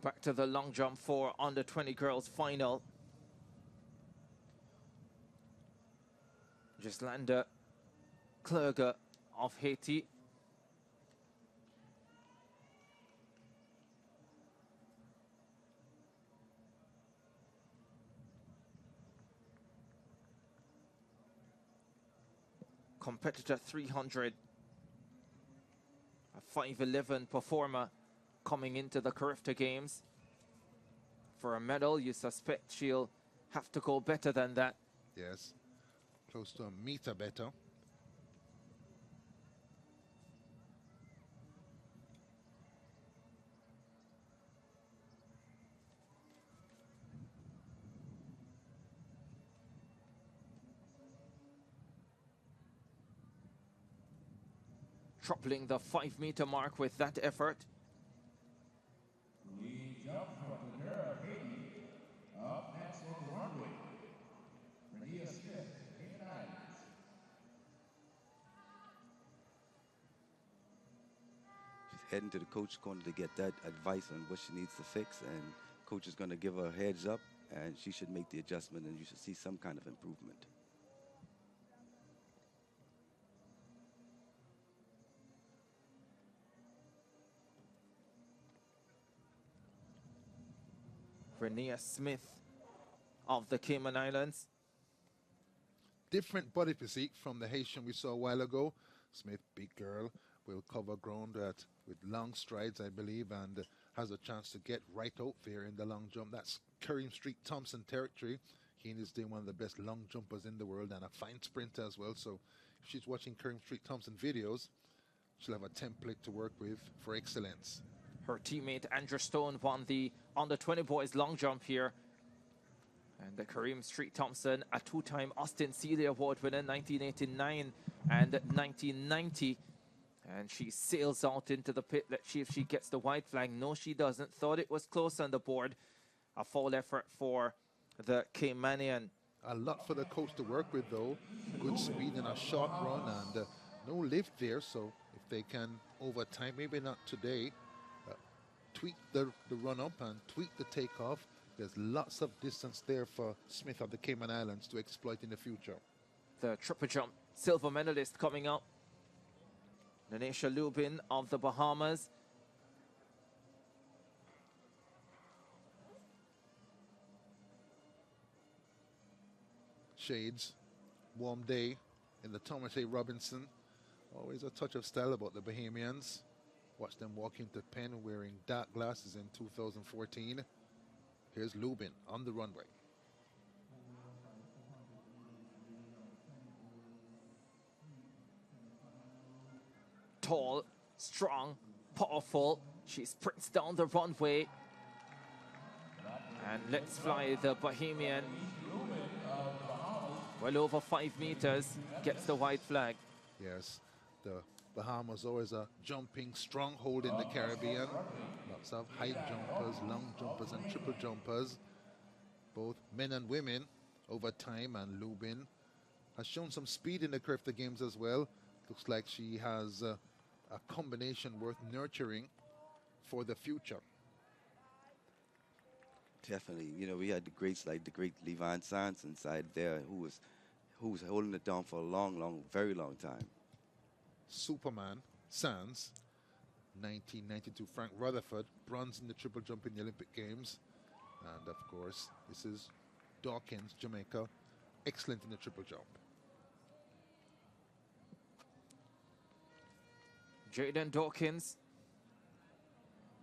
Back to the long jump for under 20 girls final. Gislanda Kluger of Haiti. Competitor 300. A 5'11" performer coming into the CARIFTA Games. For a medal, you suspect she'll have to go better than that. Yes, close to a meter better. Tripling the 5-meter mark with that effort. We jump for the girl of Haiti. Up next on the runway, Renea Smith, Cayman Islands. She's heading to the coach corner to get that advice on what she needs to fix, and coach is going to give her a heads up, and she should make the adjustment, and you should see some kind of improvement. Renea Smith of the Cayman Islands. Different body physique from the Haitian we saw a while ago. Smith, big girl, will cover ground with long strides, I believe, and has a chance to get right out there in the long jump. That's CARIFTA50 territory. He is doing one of the best long jumpers in the world and a fine sprinter as well. So if she's watching CARIFTA50 videos, she'll have a template to work with for excellence. Her teammate Andrew Stone won the under 20 boys long jump here. And the Kareem Street Thompson, a two-time Austin Seeley Award winner, 1989 and 1990. And she sails out into the pit. Let's see if she gets the white flag. No, she doesn't. Thought it was close on the board. A foul effort for the Caymanian. A lot for the coach to work with, though. Good speed and a short run, and no lift there. So if they can, over time, maybe not today, tweak the run up and tweak the takeoff. There's lots of distance there for Smith of the Cayman Islands to exploit in the future. The triple jump silver medalist coming up. Nanesha Lubin of the Bahamas. Shades, warm day in the Thomas A. Robinson. Always a touch of style about the Bahamians. Watch them walk into Penn wearing dark glasses in 2014. Here's Lubin on the runway. Tall, strong, powerful. She sprints down the runway. And let's fly the Bahamian. Well over 5 meters, gets the white flag. Yes, the Bahamas always a jumping stronghold in the Caribbean. Lots of high jumpers, long jumpers, and triple jumpers. Both men and women over time, and Lubin has shown some speed in the CARIFTA Games as well. Looks like she has a combination worth nurturing for the future. Definitely. You know, we had the greats like the great Levon Sands inside there who was holding it down for a long, very long time. Superman, Sands, 1992, Frank Rutherford, bronze in the triple jump in the Olympic Games. And of course, this is Dawkins, Jamaica, excellent in the triple jump. Jaden Dawkins,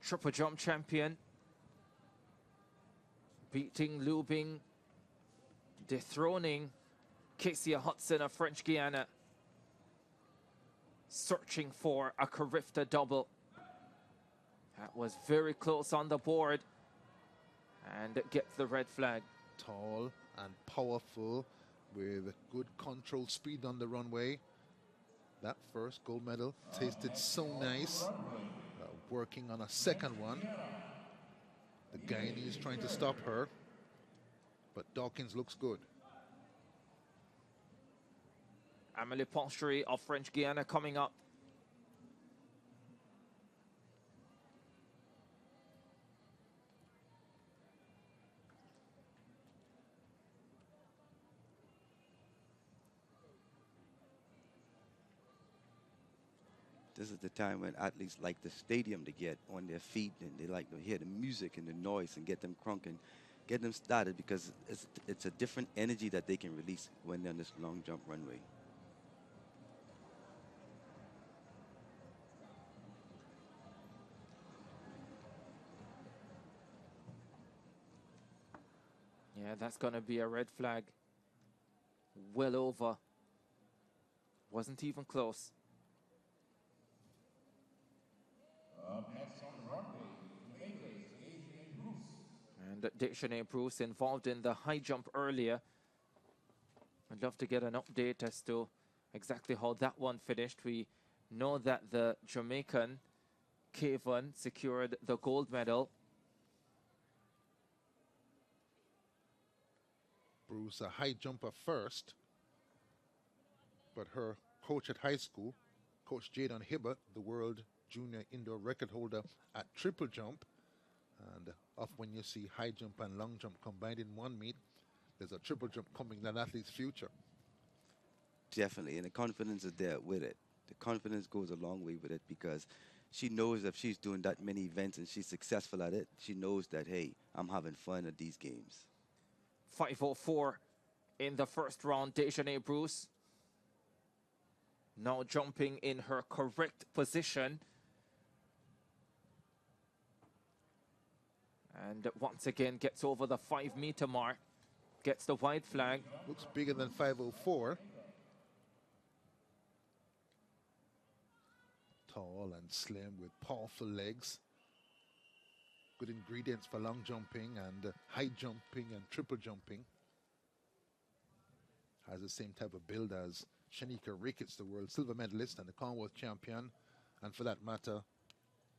triple jump champion, beating Lubin, dethroning Casey Hudson of French Guiana, searching for a CARIFTA double. That was very close on the board, and it gets the red flag. Tall and powerful with good control speed on the runway. That first gold medal tasted so nice. Working on a second one. The Guyanese is trying to stop her, but Dawkins looks good. Amélie Ponchery of French Guiana coming up. This is the time when athletes like the stadium to get on their feet, and they like to hear the music and the noise and get them crunk and get them started, because it's a different energy that they can release when they're on this long jump runway. Yeah, that's going to be a red flag. Well over. Wasn't even close. Next on the runway, Jamaica's Adrian Bruce. And Dejanay Bruce involved in the high jump earlier. I'd love to get an update as to exactly how that one finished. We know that the Jamaican, Kevin, secured the gold medal. Bruce, a high jumper first, but her coach at high school, Coach Jadon Hibbert, the world junior indoor record holder at triple jump, and often when you see high jump and long jump combined in one meet, there's a triple jump coming in that athlete's future. Definitely, and the confidence is there with it. The confidence goes a long way with it, because she knows if she's doing that many events and she's successful at it, she knows that, hey, I'm having fun at these games. 5:04 in the first round. Dejanay Bruce now jumping in her correct position. And once again gets over the 5 meter mark. Gets the white flag. Looks bigger than 5:04. Tall and slim with powerful legs. Good ingredients for long jumping and high jumping and triple jumping. Has the same type of build as Shanika Ricketts, the world silver medalist and the Commonwealth champion. And for that matter,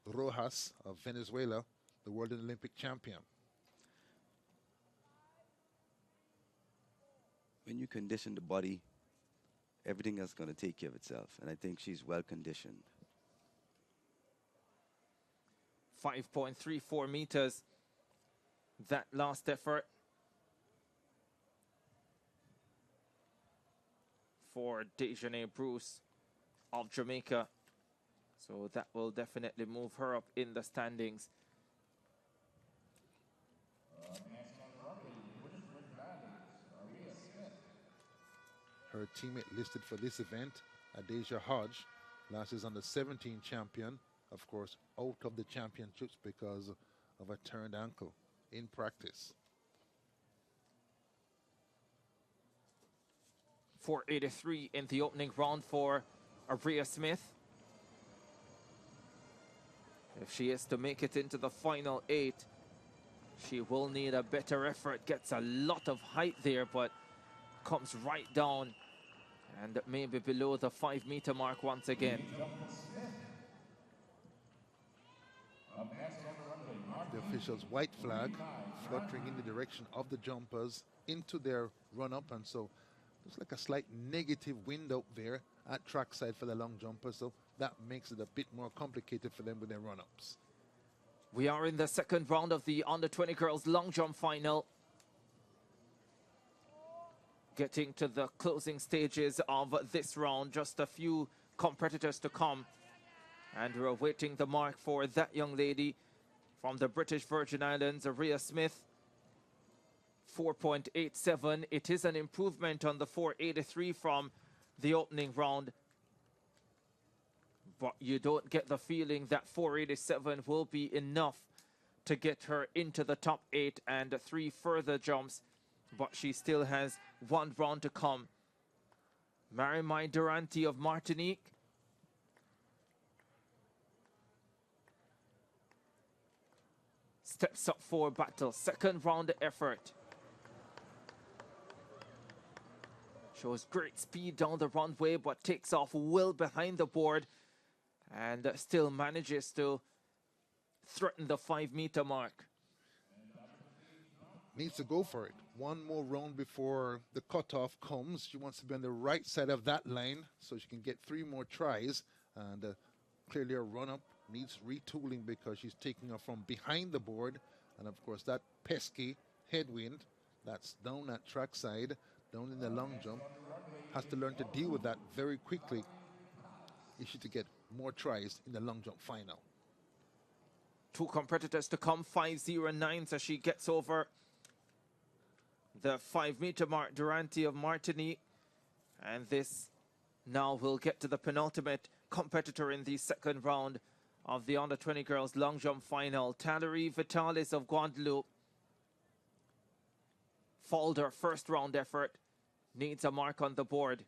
Rojas of Venezuela, the world and Olympic champion. When you condition the body, everything else is going to take care of itself. And I think she's well conditioned. 5.34 meters. That last effort for Dejanay Bruce of Jamaica. So that will definitely move her up in the standings. Her teammate listed for this event, Adeja Hodge, last is under 17 champion, of course, out of the championships because of a turned ankle in practice. 483 in the opening round for Aria Smith. If she is to make it into the final 8, she will need a better effort. Gets a lot of height there, but comes right down and maybe below the 5 meter mark once again. The officials' white flag fluttering in the direction of the jumpers into their run-up, and so there's like a slight negative wind out there at trackside for the long jumpers, so that makes it a bit more complicated for them with their run-ups. We are in the second round of the under-20 girls long jump final. Getting to the closing stages of this round, just a few competitors to come. And we're awaiting the mark for that young lady from the British Virgin Islands, Aria Smith. 4.87. It is an improvement on the 4.83 from the opening round. But you don't get the feeling that 4.87 will be enough to get her into the top 8 and 3 further jumps. But she still has one round to come. Marimai Duranti of Martinique. Steps up for battle. Second round effort. Shows great speed down the runway, but takes off well behind the board and still manages to threaten the 5 meter mark. Needs to go for it. One more round before the cutoff comes. She wants to be on the right side of that line so she can get 3 more tries. And clearly her run-up needs retooling because she's taking her from behind the board. And of course that pesky headwind that's down at trackside, down in the long jump, has to learn to deal with that very quickly if she's to get more tries in the long jump final. Two competitors to come, 5:09, so she gets over the 5-meter mark, Durante of Martinique. And this now will get to the penultimate competitor in the second round of the under-20 girls long jump final. Tallery Vitalis of Guadeloupe fouled her first round effort, needs a mark on the board.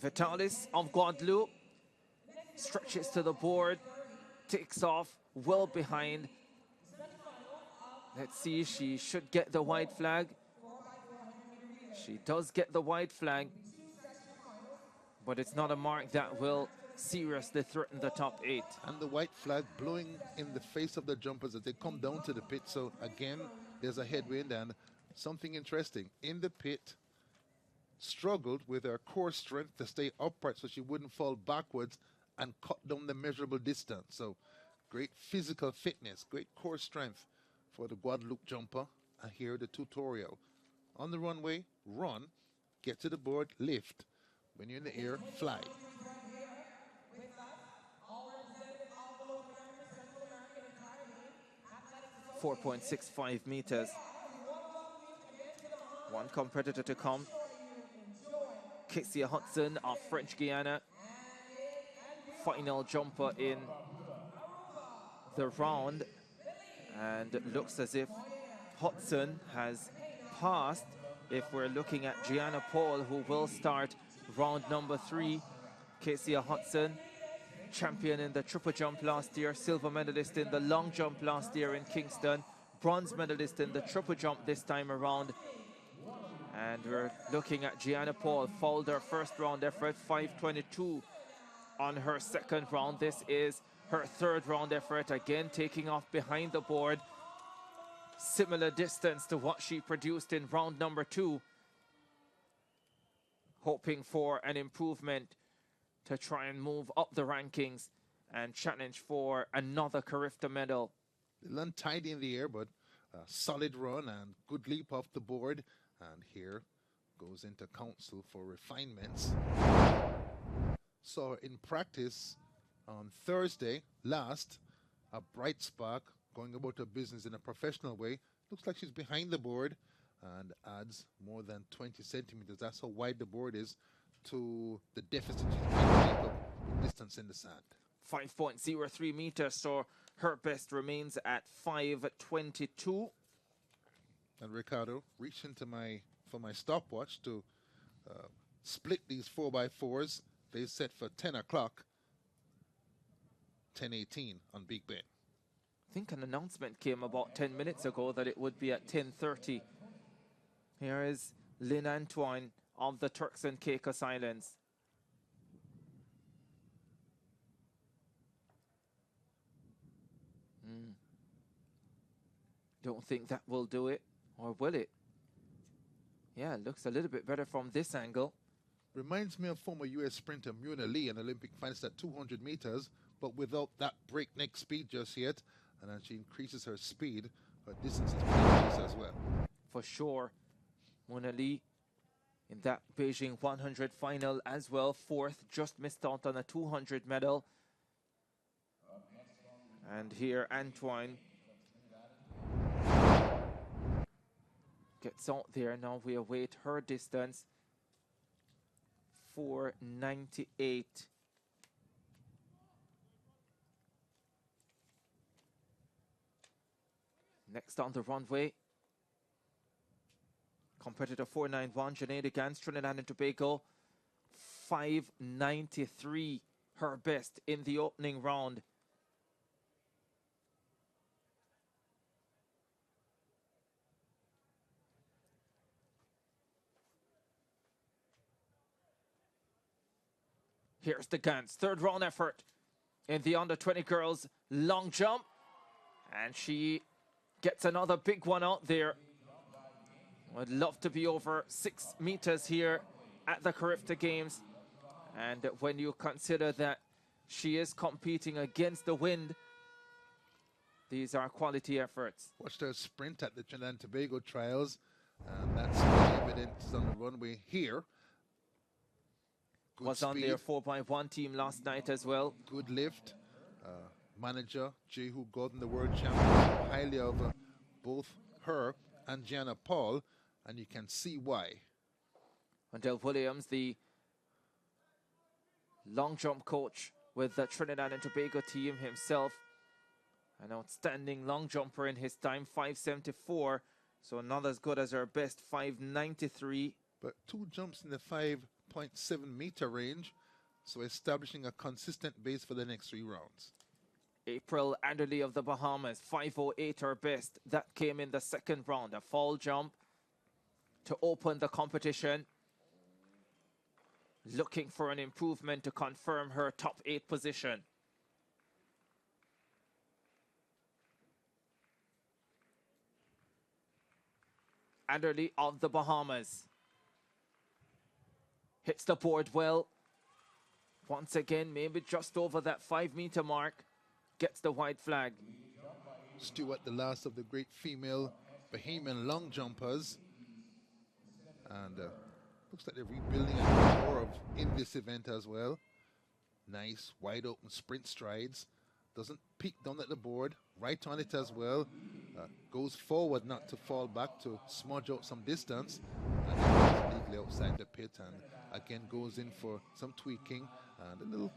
Vitalis of Guadeloupe stretches to the board, takes off well behind. Let's see, she should get the white flag. She does get the white flag, but it's not a mark that will seriously threaten the top 8. And the white flag blowing in the face of the jumpers as they come down to the pit. So again, there's a headwind, and something interesting. In the pit, struggled with her core strength to stay upright so she wouldn't fall backwards and cut down the measurable distance. So great physical fitness, great core strength for the Guadeloupe jumper. And here the tutorial. On the runway, run, get to the board, lift. When you're in the air, fly. 4.65 meters. One competitor to come. Casey Hudson of French Guiana, final jumper in the round, and it looks as if Hudson has passed. If we're looking at Gianna Paul, who will start round number 3. Casey Hudson, champion in the triple jump last year, silver medalist in the long jump last year in Kingston, bronze medalist in the triple jump this time around. And we're looking at Gianna Paul, fouled her first round effort, 5:22 on her second round. This is her third round effort, again taking off behind the board. Similar distance to what she produced in round number 2. Hoping for an improvement to try and move up the rankings and challenge for another CARIFTA medal. Untidy in the air, but a solid run and good leap off the board. And here goes into council for refinements. Saw in practice on Thursday last, a bright spark, going about her business in a professional way. Looks like she's behind the board and adds more than 20 centimeters. That's how wide the board is to the deficit she's trying to make up with distance in the sand. 5.03 meters, so her best remains at 5:22. And Ricardo, reach into for my stopwatch to split these 4x4s. They set for 10 o'clock, 10:18 on Big Ben. I think an announcement came about 10 minutes ago that it would be at 10:30. Here is Lynn Antoine of the Turks and Caicos Islands. Don't think that will do it, or will it? Yeah, it looks a little bit better from this angle. Reminds me of former U.S. sprinter Muna Lee, an Olympic finalist at 200 meters, but without that breakneck speed just yet. And as she increases her speed, her distance is increased as well. For sure. Muna Lee in that Beijing 100 final as well. 4th, just missed out on a 200 medal. And here Antoine gets out there. Now we await her distance. 4:98. Next on the runway, competitor 491, Janaida Gans, Trinidad and Tobago, 5:93, her best in the opening round. Here's the Gans, third round effort in the under-20 girls long jump, and she gets another big one out there. I'd love to be over 6 meters here at the CARIFTA Games. And when you consider that she is competing against the wind, these are quality efforts. Watched her sprint at the Trinidad and Tobago trials, and that's evident on the runway here. Good was speed, on their 4x1 team last night as well. good lift. Manager Jehu Gordon, the world champion, highly of both her and Gianna Paul, and you can see why. Wendell Williams, the long jump coach with the Trinidad and Tobago team himself, an outstanding long jumper in his time, 5.74, so not as good as her best 5.93. But 2 jumps in the 5.7 meter range, so establishing a consistent base for the next 3 rounds. April Anderley of the Bahamas, 5.08 her best. That came in the second round, a fall jump to open the competition. Looking for an improvement to confirm her top 8 position. Anderley of the Bahamas hits the board well. Once again, maybe just over that 5 meter mark. Gets the white flag. Stewart, the last of the great female Bahamian long jumpers. And looks like they're rebuilding a core in this event as well. Nice, wide open sprint strides. Doesn't peek down at the board. Right on it as well. Goes forward not to fall back, to smudge out some distance. And then goes legally outside the pit and again goes in for some tweaking. And a little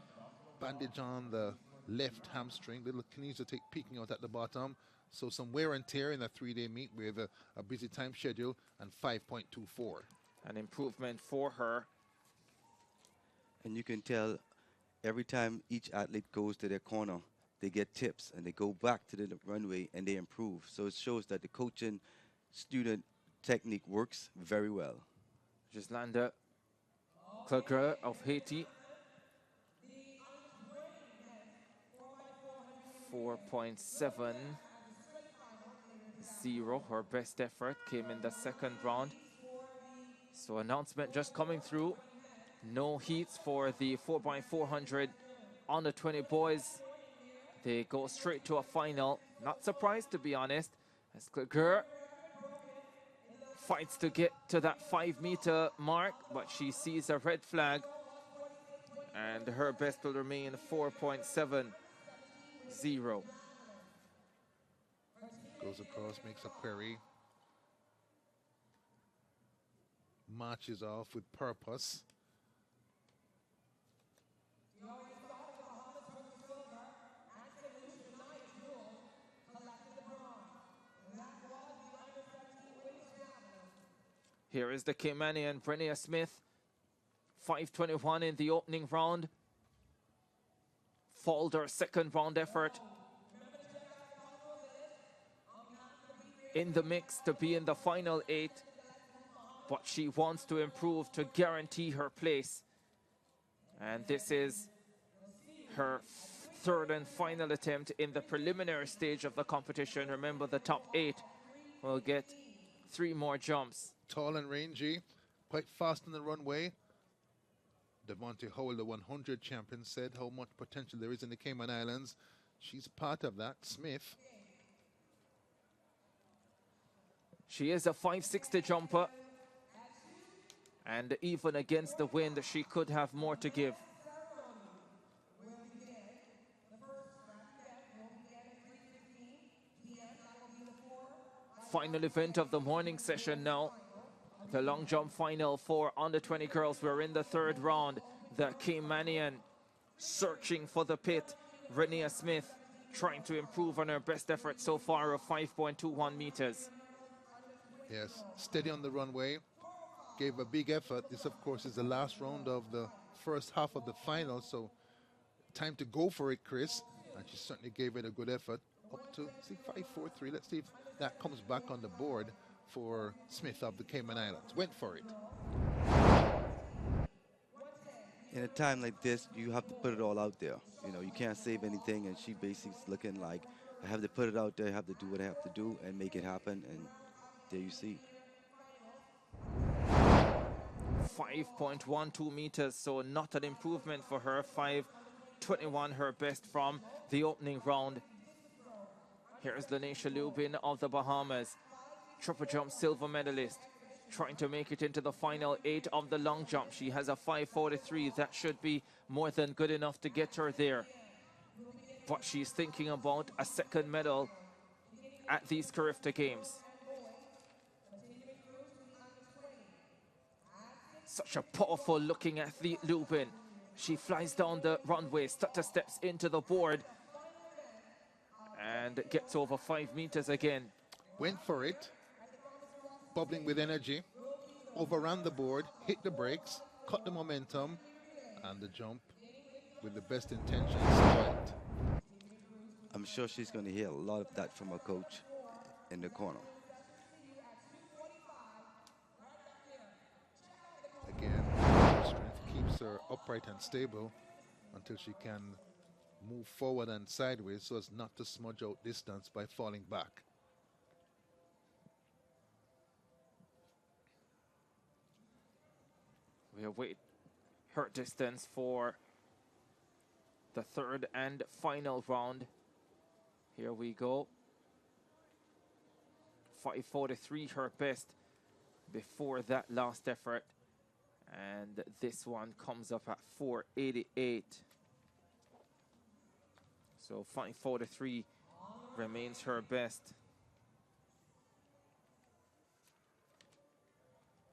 bandage on the left hamstring. Little kinesia peeking out at the bottom. So some wear and tear in a 3-day meet with a busy time schedule and 5.24. An improvement for her. And you can tell every time each athlete goes to their corner, they get tips and they go back to the runway and they improve. So it shows that the coaching student technique works very well. Gislanda Clegre of Haiti. 4.70. Her best effort came in the second round. So announcement just coming through. No heats for the 4x400 under 20 boys. They go straight to a final. Not surprised, to be honest, as Clegre fights to get to that 5 meter mark, but she sees a red flag and her best will remain 4.70. Goes across, makes a query. Marches off with purpose. Here is the Caymanian Brenia Smith, 5.21 in the opening round. Fouled her second round effort. In the mix to be in the final 8, but she wants to improve to guarantee her place. And this is her third and final attempt in the preliminary stage of the competition. Remember, the top 8 will get 3 more jumps. Tall and rangy, quite fast on the runway. Devontae Howell, the 100 champion, said how much potential there is in the Cayman Islands. She's part of that. Smith. She is a 5.60 jumper. And even against the wind, she could have more to give. Final event of the morning session now. The long jump final for under 20 girls. We're in the third round. The Caymanian searching for the pit. Renia Smith trying to improve on her best effort so far of 5.21 meters. Yes, steady on the runway. Gave a big effort. This, of course, is the last round of the first half of the final. So time to go for it, Chris. And she certainly gave it a good effort. Up to, see, 5.43. Let's see if that comes back on the board for Smith of the Cayman Islands. Went for it. In a time like this, you have to put it all out there. You know, you can't save anything, and she basically is looking like, I have to put it out there, I have to do what I have to do and make it happen, and there you see. 5.12 meters, so not an improvement for her. 5.21 her best from the opening round. Here's Lanesha Lubin of the Bahamas, triple jump silver medalist, trying to make it into the final 8 of the long jump. She has a 5.43. That should be more than good enough to get her there. But she's thinking about a second medal at these CARIFTA games. Such a powerful looking athlete, Lubin. She flies down the runway, stutter steps into the board, and gets over 5 meters again. Went for it, bubbling with energy, overran the board, hit the brakes, cut the momentum, and the jump with the best intentions. But I'm sure she's going to hear a lot of that from her coach in the corner. again, her strength keeps her upright and stable until she can move forward and sideways so as not to smudge out distance by falling back. We await her distance for the third and final round. Here we go. 5.43 her best before that last effort. And this one comes up at 4.88. So 5.43 remains her best.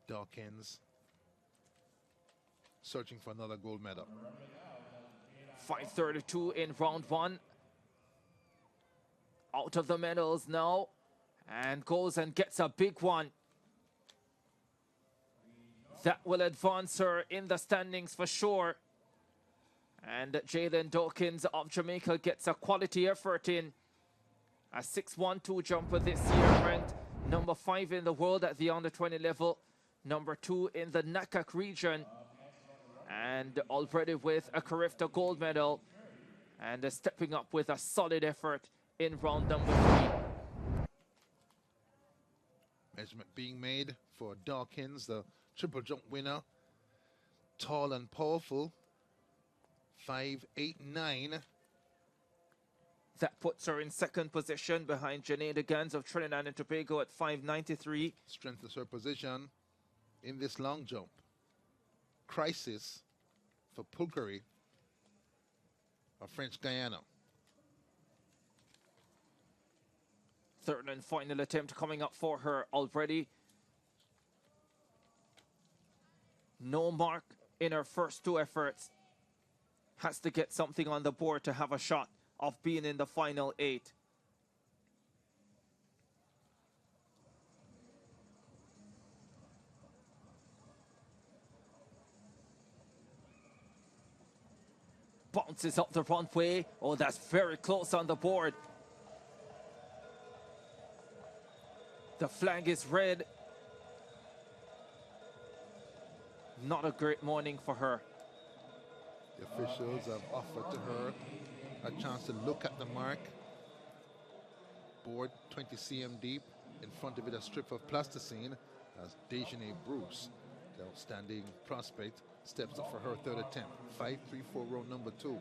Dawkins searching for another gold medal. 5.32 in round 1. Out of the medals now, and goes and gets a big one. That will advance her in the standings for sure. And Jalen Dawkins of Jamaica gets a quality effort in. A 6.12 jumper this year, ranked number 5 in the world at the under-20 level, number 2 in the NACAC region, and already with a CARIFTA gold medal, and stepping up with a solid effort in round number 3. Measurement being made for Dawkins, the triple jump winner. Tall and powerful. 5.89. That puts her in second position behind Janae Gans of Trinidad and Tobago at 5.93. Strengthens her position in this long jump. Crisis for Pulkari of French Guyana. Third and final attempt coming up for her already. No mark in her first 2 efforts. Has to get something on the board to have a shot of being in the final 8. Bounces up the runway. Oh, that's very close on the board. The flag is red. Not a great morning for her. The officials have offered to her a chance to look at the mark. Board 20 cm deep. In front of it, a strip of plasticine as Dejanay Bruce, the outstanding prospect, steps up for her third attempt. 5.34 row number 2.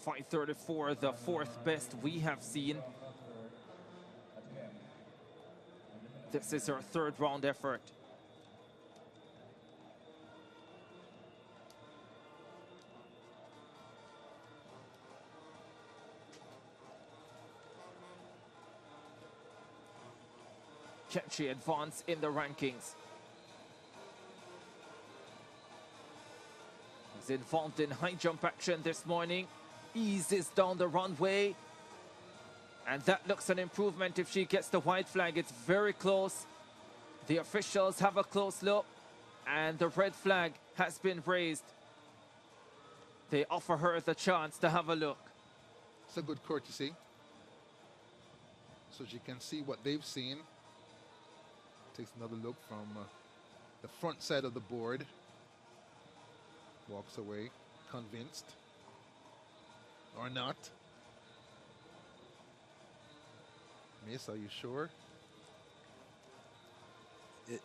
5.34, the 4th best we have seen. This is her 3rd round effort. Can she advance in the rankings? He's involved in high jump action this morning. Eases down the runway. And that looks an improvement if she gets the white flag. It's very close. The officials have a close look. And the red flag has been raised. They offer her the chance to have a look. It's a good courtesy. So she can see what they've seen. Takes another look from the front side of the board. Walks away, convinced. Or not. Miss, are you sure?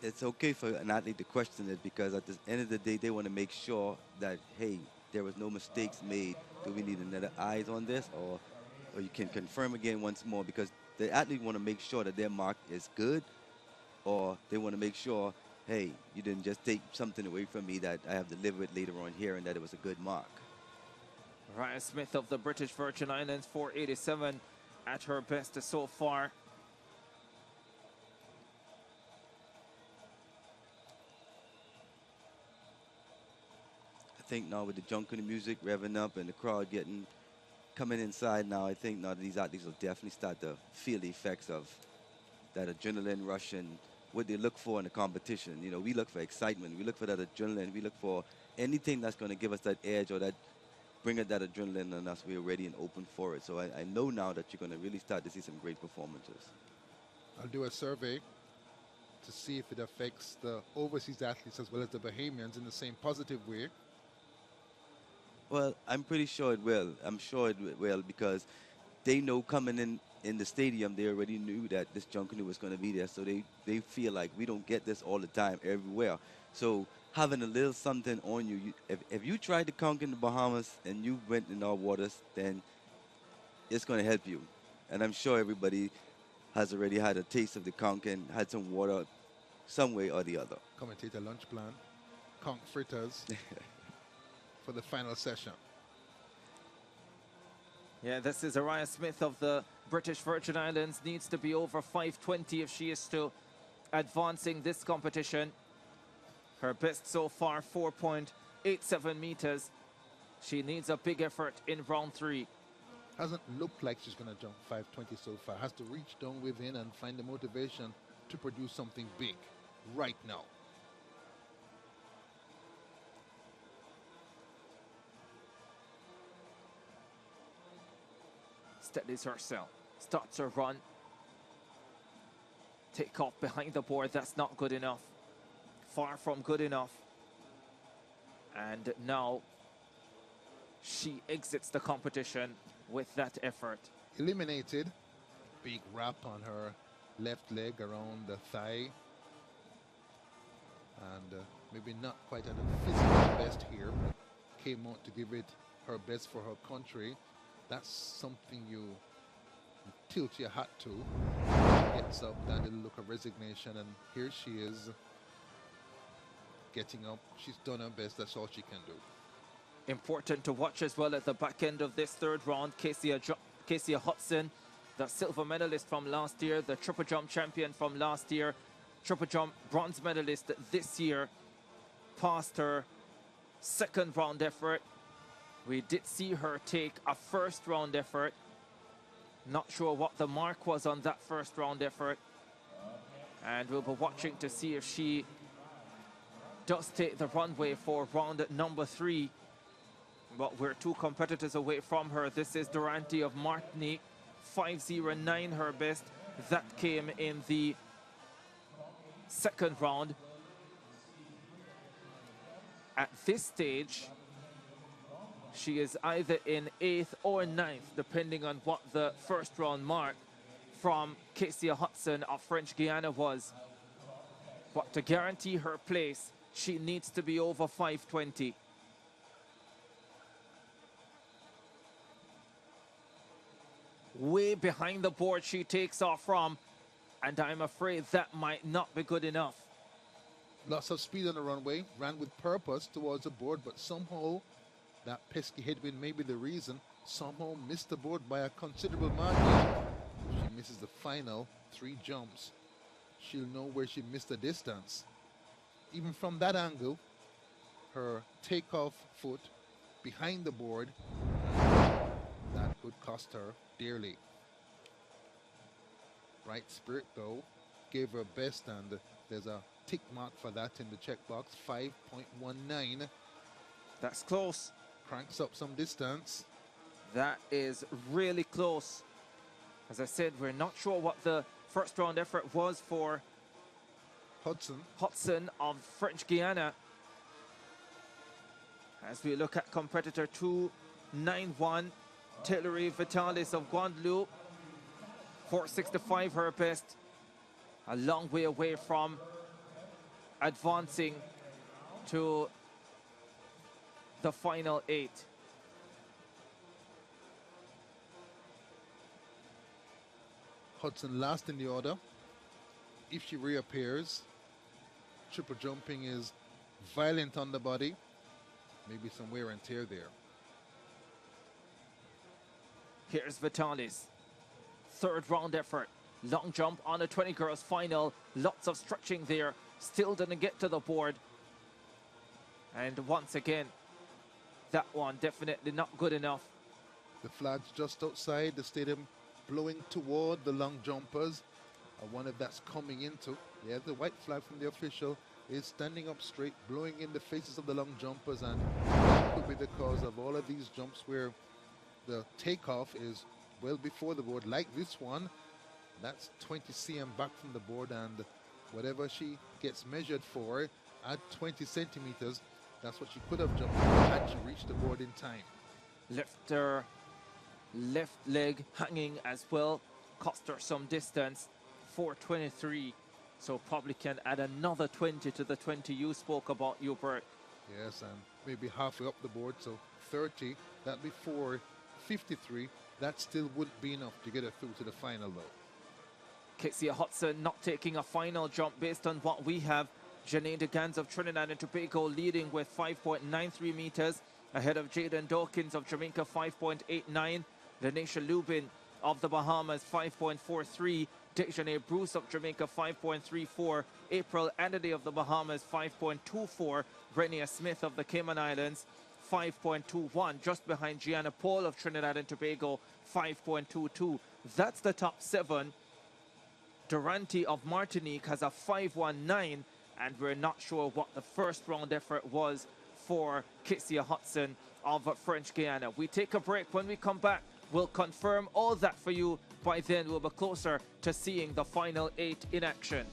It's okay for an athlete to question it because at the end of the day, they want to make sure that, hey, there was no mistakes made. Do we need another eyes on this? Or you can confirm again once more because the athlete want to make sure that their mark is good, or they want to make sure, hey, you didn't just take something away from me that I have to live with later on here and that it was a good mark. Ryan Smith of the British Virgin Islands, 487 at her best so far. I think now with the Junkin music revving up and the crowd coming inside now, I think now these athletes will definitely start to feel the effects of that adrenaline rush and what they look for in the competition. You know, we look for excitement, we look for that adrenaline, we look for anything that's going to give us that edge or that bring out that adrenaline in us. We're ready and open for it. So I know now that you're going to really start to see some great performances. I'll do a survey to see if it affects the overseas athletes as well as the Bahamians in the same positive way. Well, I'm pretty sure it will. I'm sure it will because they know coming in the stadium, they already knew that this Junkanoo was going to be there. So they feel like we don't get this all the time everywhere. So having a little something on you, if you tried to conquer in the Bahamas and you went in our waters, then it's going to help you. And I'm sure everybody has already had a taste of the conch and had some water some way or the other. Commentator lunch plan, conch fritters for the final session. Yeah, this is Araya Smith of the British Virgin Islands. Needs to be over 520 if she is still advancing this competition. Her best so far, 4.87 meters. She needs a big effort in round 3. Hasn't looked like she's going to jump 520 so far. Has to reach down within and find the motivation to produce something big right now. Steadies herself, starts her run. Take off behind the board, that's not good enough. Far from good enough. And now she exits the competition with that effort. Eliminated. Big wrap on her left leg around the thigh. And maybe not quite at the physical best here, but came out to give it her best for her country. That's something you tilt your hat to. Gets up, that little look of resignation, and here she is getting up. She's done her best, that's all she can do. Important to watch as well at the back end of this third round, Casey Hudson, the silver medalist from last year, the triple jump champion from last year, triple jump bronze medalist this year, passed her second round effort. We did see her take a first round effort. Not sure what the mark was on that first round effort. And we'll be watching to see if she does take the runway for round number 3. But we're 2 competitors away from her. This is Durante of Martinique, 5:09 her best. That came in the second round. At this stage, she is either in 8th or 9th, depending on what the first round mark from Casey Hudson of French Guiana was. But to guarantee her place, she needs to be over 520. Way behind the board she takes off from, and I'm afraid that might not be good enough. Lots of speed on the runway, ran with purpose towards the board, but somehow that pesky headwind may be the reason. Somehow missed the board by a considerable margin. She misses the final 3 jumps. She'll know where she missed the distance. Even from that angle, her takeoff foot behind the board, that could cost her dearly. Right spirit though, gave her best, and there's a tick mark for that in the checkbox, 5.19. That's close. Cranks up some distance. That is really close. As I said, we're not sure what the first round effort was for Hudson of French Guiana. As we look at competitor 291, Tillery Vitalis of Guadeloupe, 465 her best. A long way away from advancing to the final 8. Hudson last in the order. If she reappears, triple jumping is violent on the body. Maybe some wear and tear there. Here's Vitalis. Third round effort. Long jump on the 20 girls final. Lots of stretching there. Still didn't get to the board. And once again, that one definitely not good enough. The flag's just outside the stadium, blowing toward the long jumpers. I wonder if that's coming into. Yeah, the white flag from the official is standing up straight, blowing in the faces of the long jumpers, and that could be the cause of all of these jumps where the takeoff is well before the board, like this one. That's 20 cm back from the board, and whatever she gets measured for at 20 centimeters, that's what she could have jumped had she reached the board in time. Left her left leg hanging as well, cost her some distance. 4:23, so probably can add another 20 to the 20 you spoke about, Hubert. Yes, and maybe halfway up the board, so 30. That'd be 4:53. That still wouldn't be enough to get her through to the final, though. Casey Hudson not taking a final jump based on what we have. Janine DeGans of Trinidad and Tobago leading with 5.93 meters, ahead of Jaden Dawkins of Jamaica 5.89, Lanisha Lubin of the Bahamas 5.43, Dejanay Bruce of Jamaica 5.34, April Anady of the Bahamas 5.24, Brenia Smith of the Cayman Islands 5.21, just behind Gianna Paul of Trinidad and Tobago 5.22. That's the top 7. Durante of Martinique has a 5.19, and we're not sure what the first round effort was for Casey Hudson of French Guiana. We take a break. When we come back, we'll confirm all that for you. By then, we'll be closer to seeing the final 8 in action.